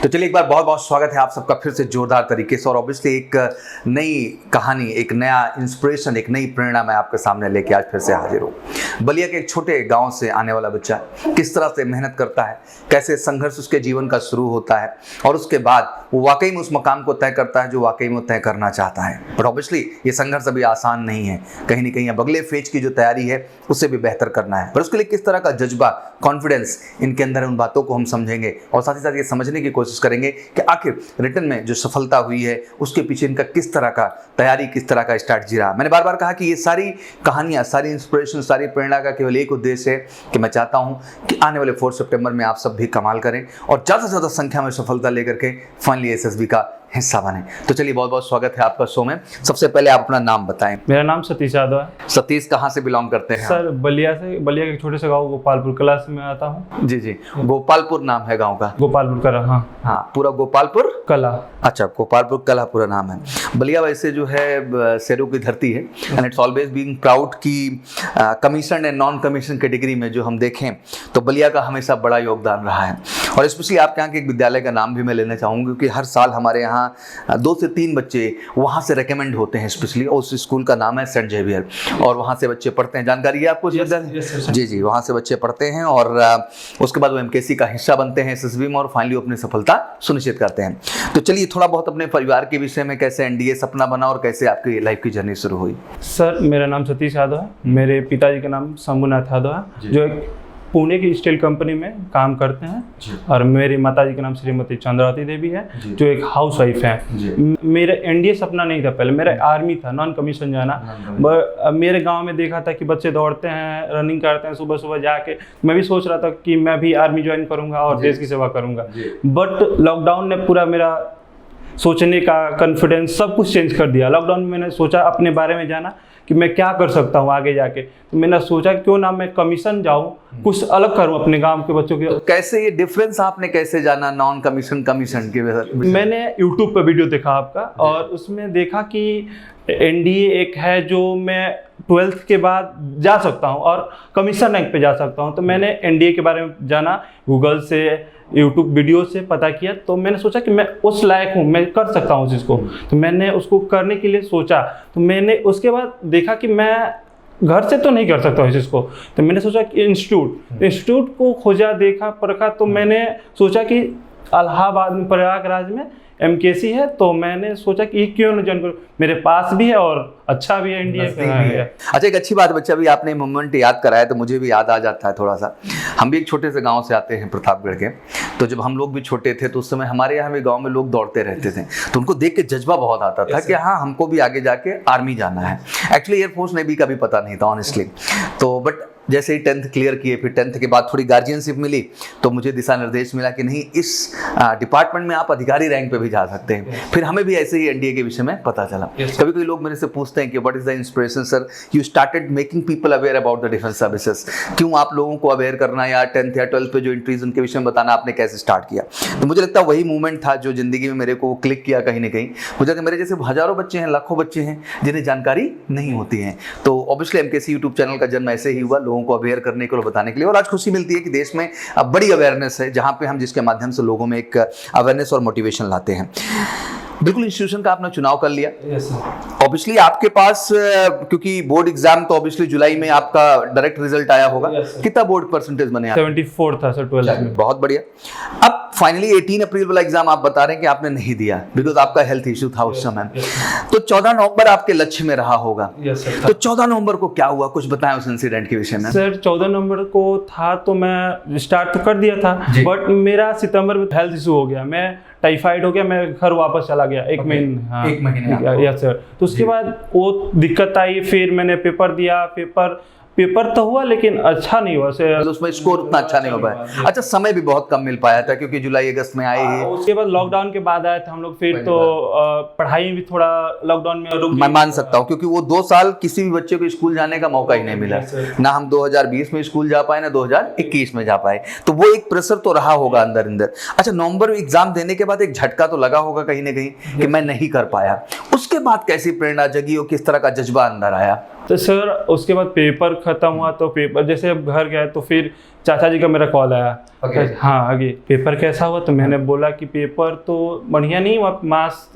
तो चलिए एक बार बहुत बहुत स्वागत है आप सबका फिर से जोरदार तरीके से। और ऑब्वियसली एक नई कहानी, एक नया इंस्पिरेशन, एक नई प्रेरणा मैं आपके सामने लेके आज फिर से हाजिर हूँ। बलिया के एक छोटे गांव से आने वाला बच्चा किस तरह से मेहनत करता है, कैसे संघर्ष उसके जीवन का शुरू होता है और उसके बाद वो वाकई में उस मकाम को तय करता है जो वाकई में तय करना चाहता है। बट ऑब्वियसली ये संघर्ष अभी आसान नहीं है, कहीं ना कहीं अब अगले फेज की जो तैयारी है उससे भी बेहतर करना है। पर उसके लिए किस तरह का जज्बा, कॉन्फिडेंस इनके अंदर है, उन बातों को हम समझेंगे और साथ ही साथ ये समझने की कोशिश करेंगे कि आखिर रिटर्न में जो सफलता हुई है उसके पीछे इनका किस तरह का तैयारी, किस तरह का स्ट्रैटेजी रहा। मैंने बार बार कहा कि ये सारी कहानियां, सारी इंस्पिरेशन, सारी प्रेरणा का केवल एक उद्देश्य है कि मैं चाहता हूं कि आने वाले 4 सितंबर में आप सब भी कमाल करें और ज़्यादा से ज़्यादा संख्या में सफलता लेकर के फाइनली एसएसबी का हिस्सा बने। तो चलिए बहुत बहुत स्वागत है आपका शो में। सबसे पहले आप अपना नाम बताएं। मेरा नाम सतीश यादव है। सतीश कहाँ से बिलोंग करते हैं? सर बलिया के एक छोटे से गांव गोपालपुर कला से मैं आता हूँ। जी जी, गोपालपुर नाम है गांव का? गोपालपुर कला। हाँ, पूरा गोपालपुर कला। अच्छा, गोपालपुर कला पूरा नाम है। बलिया वैसे जो है शेरों की धरती है and it's always being proud कि commission and non commission category में जो हम देखें तो बलिया का हमेशा बड़ा योगदान रहा है। और स्पेशली आपके यहाँ के एक विद्यालय का नाम भी मैं लेना चाहूँगा क्योंकि हर साल हमारे यहाँ 2 से 3 बच्चे वहाँ से रेकमेंड होते हैं। स्पेशली उस स्कूल का नाम है सेंट जेवियर और वहाँ से बच्चे पढ़ते हैं। जानकारी है आपको? जी जी, वहाँ से बच्चे पढ़ते हैं और उसके बाद वो एमकेसी का हिस्सा बनते हैं एसएसबी में और फाइनली अपनी सफलता सुनिश्चित करते हैं। तो चलिए थोड़ा बहुत अपने परिवार के विषय में, कैसे एनडीए सपना बना और कैसे आपकी लाइफ की जर्नी शुरू हुई? सर मेरा नाम सतीश यादव है। मेरे पिताजी का नाम शंभुनाथ यादव है जो एक पुणे की स्टील कंपनी में काम करते हैं और मेरी माताजी का नाम श्रीमती चंद्रावती देवी है जो एक हाउस वाइफ है। मेरा एनडीए सपना नहीं था, पहले मेरा आर्मी था, नॉन कमीशन जाना। मेरे गांव में देखा था कि बच्चे दौड़ते हैं, रनिंग करते हैं सुबह सुबह जाके। मैं भी सोच रहा था कि मैं भी आर्मी ज्वाइन करूंगा और देश की सेवा करूंगा। बट लॉकडाउन ने पूरा मेरा सोचने का कॉन्फिडेंस सब कुछ चेंज कर दिया। लॉकडाउन में मैंने सोचा, अपने बारे में जाना कि मैं क्या कर सकता हूँ आगे जाके। तो मैंने सोचा क्यों ना मैं कमीशन जाऊँ, कुछ अलग करूँ अपने गांव के बच्चों के। तो कैसे ये डिफरेंस आपने कैसे जाना नॉन कमीशन कमीशन के? मैंने यूट्यूब पर वीडियो देखा आपका और उसमें देखा कि एनडीए एक है जो मैं 12th के बाद जा सकता हूँ और कमीशन रैंक पे जा सकता हूँ। तो मैंने एनडीए के बारे में जाना, गूगल से, यूट्यूब वीडियो से पता किया। तो मैंने सोचा कि मैं उस लायक हूँ, मैं कर सकता हूँ उस चीज़ को। तो मैंने उसको करने के लिए सोचा। तो मैंने उसके बाद देखा कि मैं घर से तो नहीं कर सकता इस चीज़ को। तो मैंने सोचा कि इंस्टीट्यूट को खोजा, देखा, परखा। तो मैंने सोचा कि इलाहाबाद में, प्रयागराज में एमकेसी है। तो मैंने सोचा कि क्यों न ज्वाइन करूं, मेरे पास भी है और अच्छा भी है, एनडीए है। अच्छा, एक अच्छी बात बच्चा, भी आपने मोमेंट याद कराया तो मुझे भी याद आ जाता है थोड़ा सा। हम भी एक छोटे से गांव से आते हैं, प्रतापगढ़ के। तो जब हम लोग भी छोटे थे तो उस समय हमारे यहाँ भी गांव में लोग दौड़ते रहते थे तो उनको देख के जज्बा बहुत आता था कि हाँ हमको भी आगे जाके आर्मी जाना है। एक्चुअली एयरफोर्स नेवी का भी पता नहीं था ऑनेस्टली। तो बट जैसे ही 10th क्लियर किए, फिर 10th के बाद थोड़ी गार्जियनशिप मिली तो मुझे दिशा निर्देश मिला कि नहीं, इस डिपार्टमेंट में आप अधिकारी रैंक पे भी जा सकते हैं। फिर हमें भी ऐसे ही एनडीए के विषय में पता चला। कभी कभी लोग मेरे से पूछते हैं कि what is the inspiration sir, you started making people aware about the defence services. क्यों आप लोगों को अवेयर करना, या 10th या 12th पे जो एंट्रीज उनके विषय में बताना आपने कैसे स्टार्ट किया? तो मुझे लगता है वही मूवमेंट था जो जिंदगी में मेरे को क्लिक किया कहीं ना कहीं। मुझे लगता है मेरे जैसे हजारों बच्चे हैं, लाखों बच्चे हैं जिन्हें जानकारी नहीं होती है। तो ऑब्वियसली एमकेसी यूट्यूब चैनल का जन्म ऐसे ही हुआ, लोगों को अवेयर करने को, बताने के लिए। और आज खुशी मिलती है कि देश में अब बड़ी अवेयरनेस है जहां पे हम जिसके माध्यम से लोगों में एक अवेयरनेस और मोटिवेशन लाते हैं। बिल्कुल, इंस्टीट्यूशन का आपने चुनाव कर लिया। ऑब्वियसली आपके पास क्योंकि बोर्ड एग्जाम तो ऑब्वियसली जुलाई में आपका डायरेक्ट रिजल्ट आया होगा। कितना बोर्ड परसेंटेज बने आप? 74 था सर 12th में। बहुत बढ़िया। अब फाइनली 18 अप्रैल वाला एग्जाम आप बता रहे हैं कि आपने नहीं दिया बिकॉज आपका हेल्थ इश्यू था उस समय। तो 14 नवंबर आपके लक्ष्य में रहा होगा। तो 14 नवंबर को क्या हुआ, कुछ बताएं उस इंसिडेंट के विषय में। सर 14 नवंबर को था तो मैं स्टार्ट तो कर दिया था बट मेरा सितंबर में हेल्थ इशू हो गया, मैं टाइफाइड हो गया, मैं घर वापस चला गया एक महीने। Yes sir. तो उसके बाद वो दिक्कत आई, फिर मैंने पेपर दिया। पेपर तो हुआ लेकिन अच्छा नहीं हुआ सर, उसमें स्कोर उतना अच्छा नहीं हो पाया। अच्छा, समय भी बहुत कम मिल पाया था क्योंकि जुलाई अगस्त में आए ही। उसके बाद लॉकडाउन के बाद आए थे हम लोग, फिर तो पढ़ाई भी थोड़ा लॉकडाउन में रुक। मैं मान सकता हूँ क्योंकि वो 2 साल किसी भी बच्चे को स्कूल जाने का मौका ही नहीं मिला। ना हम 2020 में स्कूल जा पाए, ना 2021 में जा पाए। तो वो एक प्रेशर तो रहा होगा अंदर अंदर। अच्छा, नवंबर में एग्जाम देने के बाद एक झटका तो लगा होगा कहीं ना कहीं कि मैं नहीं कर पाया। उसके बाद कैसी प्रेरणा जगी और किस तरह का जज्बा अंदर आया? तो सर उसके बाद पेपर खत्म हुआ तो पेपर जैसे अब घर गए तो फिर चाचा जी का मेरा कॉल आया। Okay. हाँ आगे पेपर कैसा हुआ, तो मैंने बोला कि पेपर तो बढ़िया नहीं हुआ, मार्क्स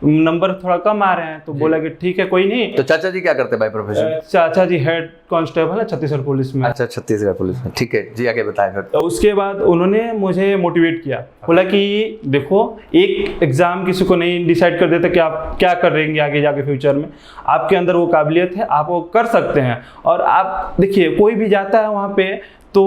नंबर थोड़ा कम आ रहे हैं। तो बोला कि ठीक है कोई नहीं। तो चाचा जी क्या करते हैं बाय प्रोफेशन? चाचा जी हेड कांस्टेबल है छत्तीसगढ़ पुलिस में। अच्छा, छत्तीसगढ़ पुलिस में, ठीक है जी, आगे बताएं फिर। तो उसके बाद उन्होंने मुझे मोटिवेट किया, बोला कि देखो एक एग्ज़ाम किसी को नहीं डिसाइड कर देता कि आप क्या करेंगे आगे जाके फ्यूचर में। आपके अंदर वो काबिलियत है, आप वो कर सकते हैं। और आप देखिए कोई भी जाता है वहाँ पे तो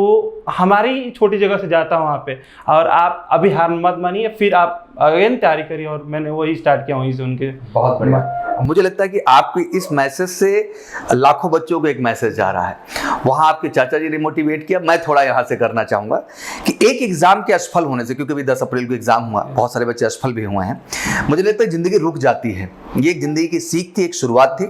हमारी छोटी जगह से जाता हूँ वहाँ पे, और आप अभी हार मत मानिए, फिर आप अगेन तैयारी करिए। और मैंने वही स्टार्ट किया वहीं से उनके। बहुत बढ़िया। मुझे लगता है कि आपके इस मैसेज से लाखों बच्चों को एक मैसेज जा रहा है। वहाँ आपके चाचा जी ने मोटिवेट किया। मैं थोड़ा यहाँ से करना चाहूँगा कि एक एग्जाम के असफल होने से, क्योंकि अभी 10 अप्रैल को एग्जाम हुआ, बहुत सारे बच्चे असफल भी हुए हैं, मुझे लगता है ज़िंदगी रुक जाती है। ये एक ज़िंदगी की सीख थी, एक शुरुआत थी।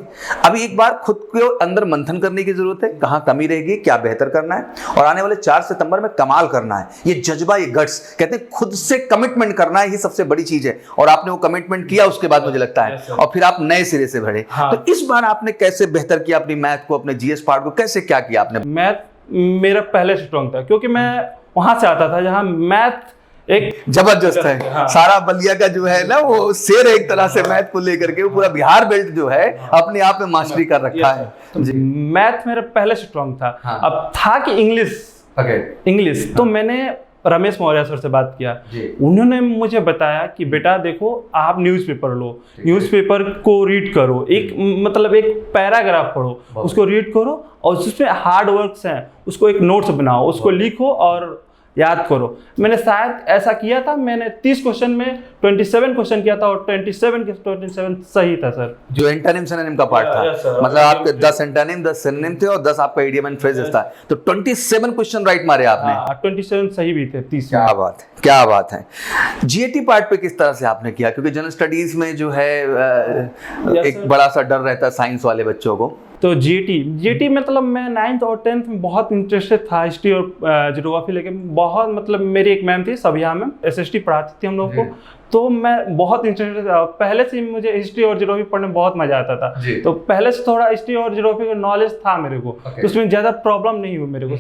अभी एक बार खुद को अंदर मंथन करने की ज़रूरत है, कहाँ कमी रहेगी, क्या बेहतर करना है, और आने वाले 4 सितंबर में कमाल करना है। ये जज्बा, ये गट्स, कहते हैं खुद से कमिटमेंट करना है, ये सबसे बड़ी चीज़ है। और आपने वो कमिटमेंट किया उसके बाद मुझे लगता है, और फिर आप नए सिरे से बढ़े। हाँ। तो इस बार आपने कैसे बेहतर किया अपनी मैथ को, अपने जीएस पार्ट को, कैसे क्या किया आपने? मैथ मेरा पहले से स्ट्रॉन्ग था, क्योंकि मैं वहाँ से आता था जहाँ मैथ एक जबरदस्त है। हाँ। सारा बलिया का जो है ना वो शेर है एक तरह से मैथ को लेकर के, वो पूरा बिहार बेल्ट जो है अपने आप में मास्टरी कर रखा है। तो मैथ मेरा पहले से स्ट्रॉन्ग था। हाँ। अब था कि इंग्लिश तो मैंने रमेश मौर्य सर से बात किया। उन्होंने मुझे बताया कि बेटा देखो आप न्यूज़पेपर लो, न्यूज़पेपर को रीड करो, एक मतलब एक पैराग्राफ पढ़ो, उसको रीड करो, और उसमें हार्ड वर्क्स हैं उसको एक नोट्स बनाओ, उसको लिखो और याद करो। मैंने शायद ऐसा किया था। मैंने 30 क्वेश्चन में 27 क्वेश्चन किया था, और 27 के 27 सही था सर। जो एंटोनिम सिनोनिम का पार्ट था, मतलब आपके 10 एंटोनिम 10 सिनोनिम थे और 10 आपका इडियम एंड फ्रेजेस था। तो 27 क्वेश्चन राइट मारे आपने। 27 सही भी थे 30। क्या बात है, क्या बात है। जीएटी पार्ट पे किस तरह से आपने किया, क्योंकि जनरल स्टडीज में जो है एक बड़ा सा डर रहता है साइंस वाले बच्चों को। तो जीटी मतलब मैं 9th और 10th में बहुत इंटरेस्टेड था हिस्ट्री और ज्योग्राफी लेके। बहुत मतलब मेरी एक मैम थी सबिहा मैम, एसएसटी पढ़ाती थी हम लोग को, तो मैं बहुत इंटरेस्टेड था। पहले से मुझे हिस्ट्री और ज्योग्राफी पढ़ने में बहुत मजा आता था। तो पहले से थोड़ा हिस्ट्री और ज्योग्राफी का नॉलेज था मेरे को, तो उसमें ज्यादा प्रॉब्लम नहीं हुई मेरे को।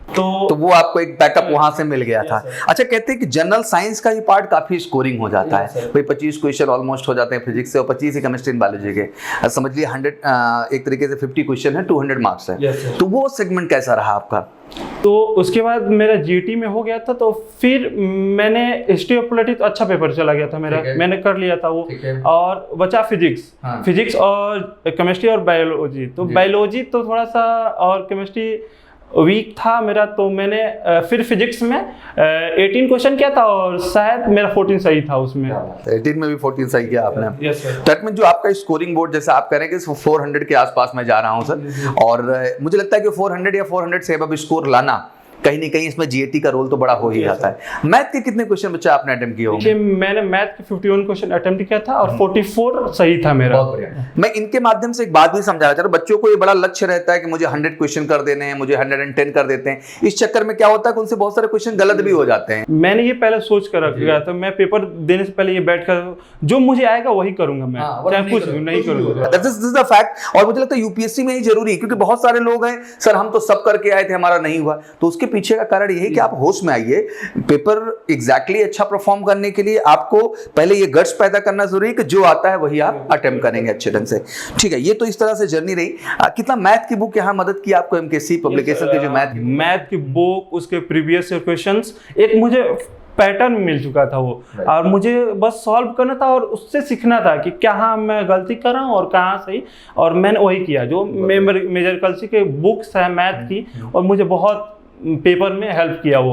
तो वो आपको एक बैकअप वहां से मिल गया था। अच्छा, कहते हैं कि जनरल साइंस का ये पार्ट काफी स्कोरिंग हो जाता है भाई, 25 क्वेश्चन ऑलमोस्ट हो जाते हैं फिजिक्स से, और 25 ही केमिस्ट्री एंड बायोलॉजी के। समझ लिए 100 एक तरीके से 50 क्वेश्चन है, 200 मार्क्स है। तो वो सेगमेंट कैसा रहा आपका? तो उसके बाद मेरा जीटी में हो गया था, तो फिर मैंने हिस्ट्री और पॉलिटिक्स अच्छा पेपर चला गया था मेरा, मैंने कर लिया था वो। और बचा फिजिक्स और केमिस्ट्री और बायोलॉजी। तो बायोलॉजी तो थोड़ा सा और केमिस्ट्री वीक था मेरा, तो मैंने फिर फिजिक्स में 18 क्वेश्चन किया था, और शायद मेरा 14 सही था उसमें। 18 में भी 14 सही किया आपने। Yes sir. दैट मीन जो आपका स्कोरिंग बोर्ड, जैसा आप कह रहे हैं कि 400 के आसपास मैं जा रहा हूं सर, और मुझे लगता है कि 400 या 400 से अब स्कोर लाना कहीं ना कहीं इसमें जीएटी का रोल तो बड़ा हो ही जाता है। मैथ के कितने क्वेश्चन बच्चा आपने अटेम्प्ट किए होंगे? मैंने मैथ के 51 क्वेश्चन अटेम्प्ट किया था, और 44 सही था मेरा। बहुत बढ़िया। मैं इनके माध्यम से एक बात भी समझाना चाह रहा हूं, बच्चों को ये बड़ा लक्ष्य रहता है कि मुझे 100 क्वेश्चन कर देने हैं, मुझे 110 कर देते हैं। इस चक्कर में क्या होता है कि उनसे बहुत सारे क्वेश्चन गलत भी हो जाते हैं। मैंने ये पहले सोच कर रख लिया था, मैं पेपर देने से पहले ये बैठ कर जो मुझे आएगा वही करूंगा मैं, चाहे कुछ नहीं करूंगा। This is the fact। और मुझे लगता है यूपीएससी में ही जरूरी है, क्योंकि बहुत सारे लोग हैं सर हम तो सब करके आए थे, हमारा नहीं हुआ। तो उसके पीछे का कारण ये है कि आप होश में आइए। पेपर एग्जैक्टली अच्छा परफॉर्म करने के लिए आपको पहले ये गट्स पैदा करना जरूरी है कि जो आता है वही आप अटेम्प्ट करेंगे अच्छे ढंग से। ठीक है, ये तो इस तरह से जर्नी रही। कितना मैथ की बुक यहाँ मदद की आपको, एमकेसी पब्लिकेशन की जो मैथ की बुक, उसके प्रीवियस ईयर क्वेश्चंस, एक मुझे पैटर्न मिल चुका था वो, और मुझे बस सॉल्व करना था और उससे सीखना था कि कहाँ मैं गलती कर रहा हूँ और कहाँ सही। और मैंने वही किया जो मेजर कल्सी के बुक्स है मैथ की, और मुझे बहुत पेपर में हेल्प किया वो।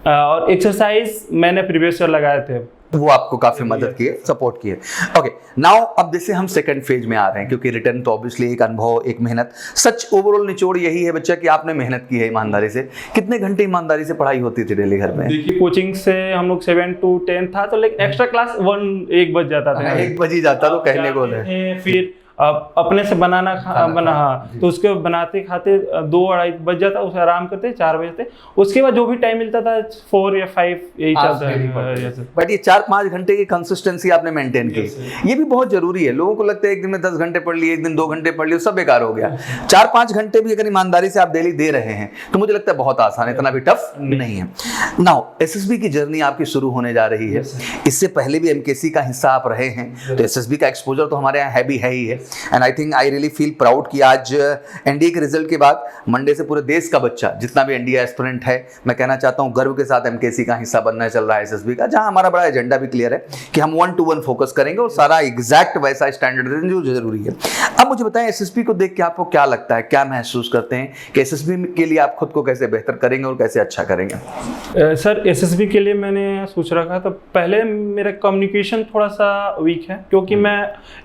और एक्सरसाइज मैंने प्रीवियस ईयर लगाए थे, वो आपको काफी मदद किए, सपोर्ट किए। ओके, नाउ अब जैसे हम सेकंड फेज में आ रहे हैं, क्योंकि रिटर्न तो ऑब्वियसली एक अनुभव, एक मेहनत। सच ओवरऑल निचोड़ यही है बच्चा कि आपने मेहनत की है ईमानदारी से। कितने घंटे ईमानदारी से पढ़ाई होती थी डेली घर में? देखिए कोचिंग से हम लोग 7 to 10 था, तो लेकिन एक्स्ट्रा क्लास 1 बज जाता था। 1 बज ही जाता तो कहने को है। फिर अपने से बनाना बना, हाँ, तो उसके बनाते खाते 2-2:30 बज जाता, उसे आराम करते 4 बजे थे, उसके बाद जो भी टाइम मिलता था 4 या 5 यही चलता है। बट ये 4-5 घंटे की कंसिस्टेंसी आपने मेंटेन की, ये भी बहुत जरूरी है। लोगों को लगता है एक दिन में 10 घंटे पढ़ लिए, एक दिन 2 घंटे पढ़ लिए, सब बेकार हो गया। 4-5 घंटे भी अगर ईमानदारी से आप डेली दे रहे हैं तो मुझे लगता है बहुत आसान है, इतना भी टफ नहीं है। नाउ एसएसबी की जर्नी आपकी शुरू होने जा रही है, इससे पहले भी एमकेसी का हिस्सा आप रहे हैं, तो एसएसबी का एक्सपोजर तो हमारे यहाँ है ही है। And I think I really feel proud कि आज एनडीए के रिजल्ट के बाद मंडे से पूरे देश का बच्चा जितना भी एनडीए एस्पिरेंट है, मैं कहना चाहता हूँ गर्व के साथ एमकेसी का हिस्सा बनना चल रहा है एसएसबी का, जहां हमारा बड़ा एजेंडा भी क्लियर है कि हम 1-to-1 फोकस करेंगे और सारा एग्जैक्ट वैसा स्टैंडर्ड जो जरूरी है। अब मुझे बताएं एसएसबी को देख के आपको क्या लगता है, क्या महसूस करते हैं कि एसएसबी के लिए आप खुद को कैसे बेहतर करेंगे और कैसे अच्छा करेंगे? सर एसएसबी के लिए मैंने सोच रखा था, पहले मेरा कम्युनिकेशन थोड़ा सा वीक है, क्योंकि मैं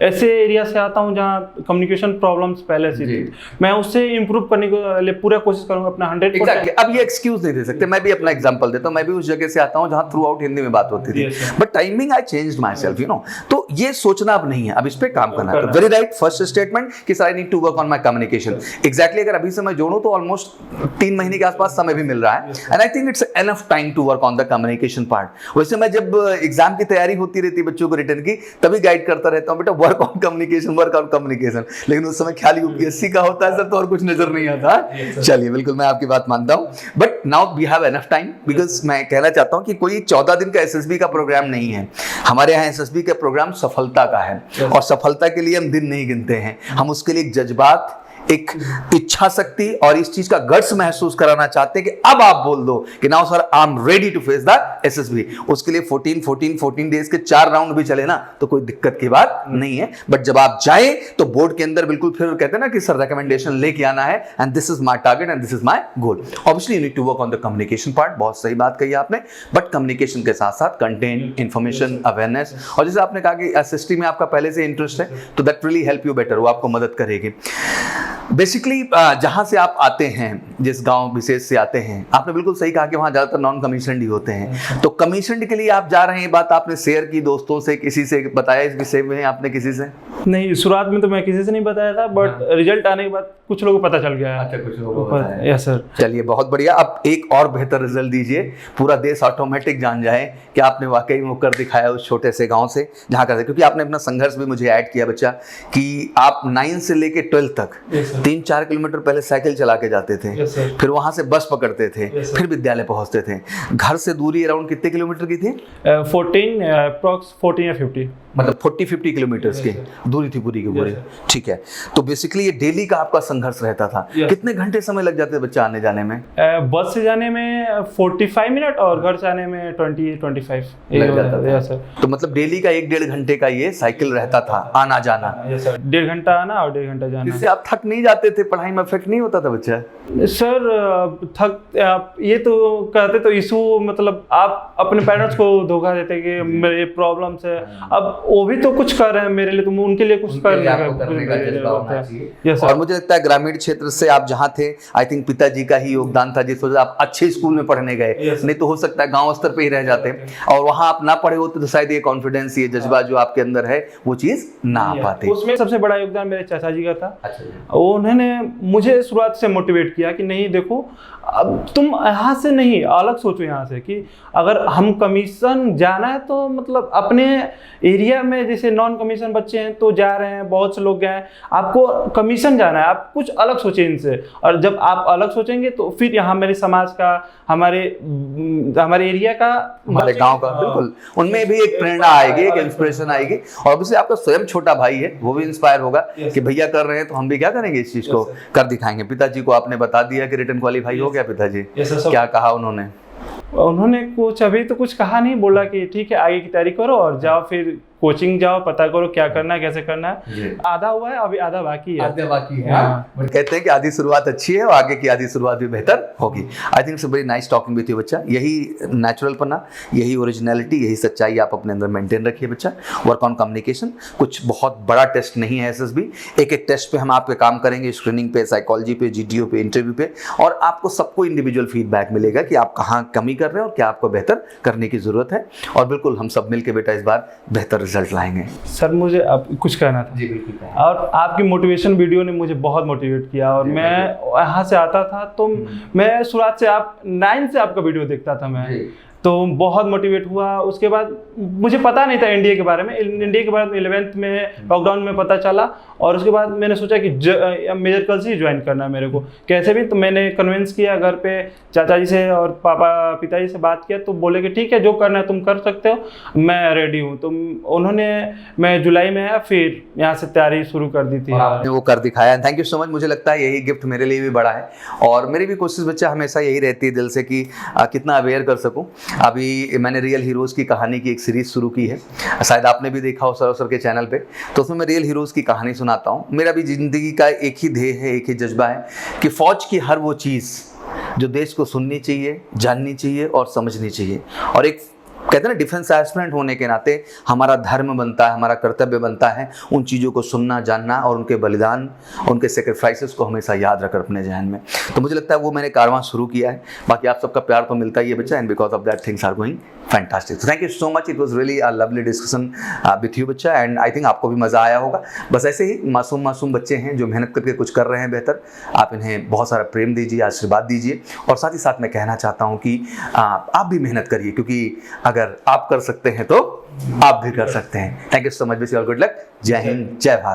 ऐसे एरिया से आता हूं जहां कम्युनिकेशन प्रॉब्लम्स पहले से थी। मैं उससे इंप्रूव करने के लिए पूरा कोशिश करूंगा अपना 100%। अब ये एक्सक्यूज नहीं दे सकते, मैं भी अपना एग्जांपल देता हूं, मैं भी उस जगह से आता हूं जहां थ्रू आउट हिंदी में बात होती थी, but timing I changed my self, you know. तो ये सोचना अब नहीं है, अब इस पे काम करना है। वेरी राइट, फर्स्ट स्टेटमेंट कि I need to work on my communication. Exactly, अगर अभी से मैं जोड़ूं तो ऑलमोस्ट 3 महीने के आसपास समय भी मिल रहा है, and I think it's enough time to work on the communication part. वैसे मैं जब एग्जाम की तैयारी होती रहती है बच्चों को रिटर्न की, तभी गाइड करता रहता हूं, बेटा work on communication, work on communication, लेकिन उस समय ख्याल यूपीएससी का होता है सर, तो और कुछ नजर नहीं आता। चलिए, बिल्कुल मैं आपकी बात मानता हूं, but now we have enough time, because मैं कहना चाहता हूं कि कोई 14 दिन का एसएसबी का प्रोग्राम नहीं है हमारे यहाँ। एसएसबी का प्रोग्राम सफलता का है, और सफलता के लिए हम दिन नहीं गिनते हैं, हम उसके लिए एक जज्बात, एक इच्छा शक्ति और इस चीज का गट्स महसूस कराना चाहते हैं कि अब आप बोल दो कि now sir I am ready to face the SSB. उसके लिए 14 डेज के 4 राउंड भी चले ना तो कोई दिक्कत की बात नहीं है, बट जब आप जाएं तो बोर्ड के अंदर बिल्कुल फिर कहते हैं ना कि सर रिकमेंडेशन लेके आना है, and this is my target and this is my goal. Obviously you need to work on the communication part, बहुत सही बात कही आपने, बट कम्युनिकेशन के साथ साथ कंटेंट, इंफॉर्मेशन, अवेयरनेस, और जैसे आपने कहा कि एसएसटी में आपका पहले से इंटरेस्ट है, तो that really help you better, वो आपको मदद करेगी। बेसिकली जहां से आप आते हैं, जिस गांव विशेष से आते हैं, आपने बिल्कुल सही कहा कि वहां ज्यादातर नॉन कमीशनड ही होते हैं, तो कमीशनड के लिए आप जा रहे हैं, बात आपने शेयर की दोस्तों से, किसी से बताया इस विषय में आपने किसी से? नहीं, शुरुआत में तो मैं किसी से नहीं बताया था, बट रिजल्ट आने के बाद कुछ लोगों को पता चल गया है। अच्छा, कुछ लोगों को पता है। Yes sir. चलिए, बहुत बढ़िया। अब एक और बेहतर रिजल्ट दीजिए, पूरा देश ऑटोमेटिक जान जाए कि आपने वाकई में कर दिखाया उस छोटे से गांव से जहां करते, क्योंकि आपने अपना संघर्ष भी मुझे ऐड किया बच्चा कि आप 9 से लेके 12 तक 3-4 किलोमीटर पहले साइकिल चला के जाते थे, फिर वहां से बस पकड़ते थे, फिर विद्यालय पहुंचते थे। घर से दूरी अराउंड कितने किलोमीटर की थी? 14 या 50, मतलब 40-50 किलोमीटर्स की दूरी थी पूरी की पूरी। ठीक है, तो बेसिकली ये डेली का आपका संघर्ष रहता था। कितने घंटे समय लग जाते बच्चा आने जाने में? बस से जाने में 45 मिनट और घर से आने में 20-25 लग जाता था। सर। तो मतलब डेली का 1-1.5 घंटे का ये साइकिल रहता था, आना जाना। 1.5 घंटा आना और 1.5 घंटा जाना। इससे आप थक नहीं जाते थे? पढ़ाई में इफेक्ट नहीं होता था बच्चा? सर थक, ये तो कहते तो इशू, मतलब आप अपने पेरेंट्स को धोखा देते कि मेरे प्रॉब्लम्स है, अब वो भी तो कुछ कर रहे हैं मेरे लिए, तो उनके लिए कुछ करने का जज्बा होना चाहिए। और मुझे लगता है ग्रामीण क्षेत्र से आप जहाँ थे, आई थिंक पिताजी का ही योगदान था जिस वजह आप अच्छे स्कूल में पढ़ने गए, नहीं तो हो सकता है गांव स्तर पे ही रह जाते, और वहां आप ना पढ़े होते तो शायद ये कॉन्फिडेंस, ये जज्बा जो आपके अंदर है वो चीज ना आ पाती। उसमें सबसे बड़ा योगदान मेरे चाचा जी का था। उन्होंने मुझे शुरुआत से मोटिवेट किया कि नहीं देखो, अब तुम यहाँ से नहीं, अलग सोचो यहाँ से, कि अगर हम कमीशन जाना है तो मतलब अपने एरिया में जैसे नॉन कमीशन बच्चे हैं तो जा रहे हैं, बहुत से लोग गए हैं, आपको कमीशन जाना है, आप कुछ अलग सोचें इनसे, और जब आप अलग सोचेंगे तो फिर यहाँ मेरे समाज का, हमारे एरिया का, हमारे गांव का, बिल्कुल उनमें भी एक प्रेरणा आएगी, एक इंस्पिरेशन आएगी, और ऑब्वियसली आपका स्वयं छोटा भाई है, वो भी इंस्पायर होगा कि भैया कर रहे हैं तो हम भी क्या करेंगे, इस चीज को कर दिखाएंगे। पिताजी को आपने बता दिया कि रिटर्न क्वालीफाई हो गया पिताजी? क्या कहा उन्होंने? उन्होंने कुछ अभी तो कुछ कहा नहीं, बोला कि ठीक है आगे की तैयारी करो और जाओ, फिर कोचिंग जाओ, पता करो क्या करना है, कैसे करना है। आधा हुआ है, अभी आधा बाकी है। आधा बाकी है। बट कहते हैं कि आधी शुरुआत अच्छी है और आगे की आधी शुरुआत भी बेहतर होगी। आई think it's very nice talking with you बच्चा। यही नेचुरलपना, यही ओरिजिनलिटी, यही सच्चाई आप अपने अंदर मेंटेन रखिए बच्चा। वर्क ऑन कम्युनिकेशन, कुछ बहुत बड़ा टेस्ट नहीं है एसएसबी, एक टैस्ट पे हम आपके काम करेंगे, स्क्रीनिंग पे, साइकोलॉजी पे, जीडीओ पे, इंटरव्यू पे, और आपको सबको इंडिविजुअल फीडबैक मिलेगा कि आप कहाँ कमी कर रहे हैं और क्या आपको बेहतर करने की जरूरत है, और बिल्कुल हम सब मिलकर बेटा इस बार बेहतर रिजल्ट लाएंगे। सर मुझे अब कुछ कहना था जी बिल्कुल। और आपकी मोटिवेशन वीडियो ने मुझे बहुत मोटिवेट किया और मैं यहाँ से आता था तो मैं शुरुआत से आप 9 से आपका वीडियो देखता था मैं, तो बहुत मोटिवेट हुआ। उसके बाद मुझे पता नहीं था इंडिया के बारे में, इंडिया के बारे में 11th में लॉकडाउन में पता चला और उसके बाद मैंने सोचा कि मेजर कल से ही ज्वाइन करना है मेरे को कैसे भी। तो मैंने कन्विंस किया घर पे चाचा जी से और पिताजी से बात किया, तो बोले कि ठीक है जो करना है तुम कर सकते हो, मैं रेडी हूँ। तो उन्होंने, मैं जुलाई में आया, फिर यहाँ से तैयारी शुरू कर दी थी। आपने वो कर दिखाया, थैंक यू सो मच। मुझे लगता है यही गिफ्ट मेरे लिए भी बड़ा है और मेरी भी कोशिश बच्चा हमेशा यही रहती है दिल से कि कितना अवेयर कर सकूं। अभी मैंने रियल हीरोज़ की कहानी की एक सीरीज़ शुरू की है, शायद आपने भी देखा हो सर के चैनल पे, तो उसमें मैं रियल हीरोज़ की कहानी सुनाता हूँ। मेरा भी ज़िंदगी का एक ही ध्येय है, एक ही जज्बा है कि फ़ौज की हर वो चीज़ जो देश को सुननी चाहिए, जाननी चाहिए और समझनी चाहिए। और एक कहते हैं ना, डिफेंस एस्पिरेंट होने के नाते हमारा धर्म बनता है, हमारा कर्तव्य बनता है उन चीज़ों को सुनना, जानना और उनके बलिदान, उनके सेक्रीफाइसेस को हमेशा याद रखकर अपने जहन में। तो मुझे लगता है वो मैंने कारवां शुरू किया है। बाकी आप सबका प्यार तो मिलता ही है बच्चा, and because of that things are going fantastic. Thank you so much, it was really a lovely discussion with you बच्चा, एंड आई थिंक आपको भी मज़ा आया होगा। बस ऐसे ही मासूम बच्चे हैं जो मेहनत करके कुछ कर रहे हैं बेहतर, आप इन्हें बहुत सारा प्रेम दीजिए, आशीर्वाद दीजिए। और साथ ही साथ मैं कहना चाहता हूँ कि आप भी मेहनत करिए, क्योंकि अगर आप कर सकते हैं तो आप भी कर सकते हैं। Thank you so much, wish you all good luck. जय हिंद, जय भारत।